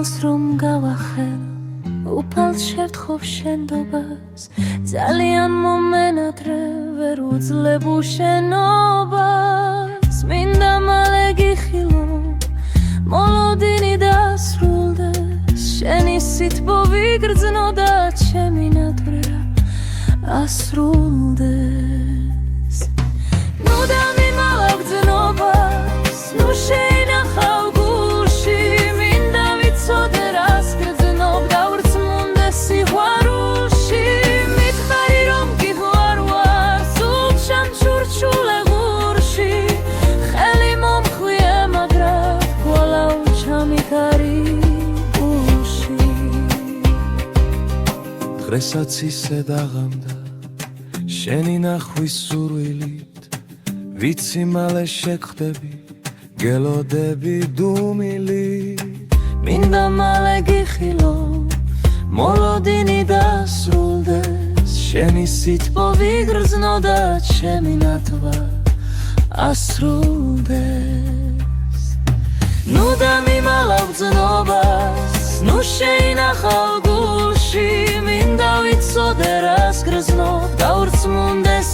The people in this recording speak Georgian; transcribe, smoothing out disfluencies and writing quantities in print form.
უფალს რომ გავახელ უფალს შერთხობ შენდობას ძალიან მომენადრე ვერ უძლებ უშენობას მინდა მალე გიხილო მოლოდინი დასრულდეს შენი სითბო ვიგრძნო და ჩემი ნადვრა ასრულდეს ნუ დამიმალავ გრძნობას ნუ შეინახავ გულში მინდა ვიცოდე რას გრძნობ დავრწმუნდეს სიყვარულში მითხარი რომ გიღვარვარ სულ ჩამჩურჩულე ღურში ხელი მომხვიე მაგრამ გვალავ ჩამიგარი გულში დღესაც ისე დაღამდა შენი ნახვის სურვილით ვიცი მალე შეგხვდები გელოდები დუმილი მინდა მალე გიხილო მოლოდინი დასრულდეს შენი სითბო ვიგრძნო და ჩემი ნათვა ასრულდეს ნუ დამიმალავ გრძნობას ნუ შეინახავ გულში მინდა ვიცოდე რას გრძნობ დავრწმუნდეს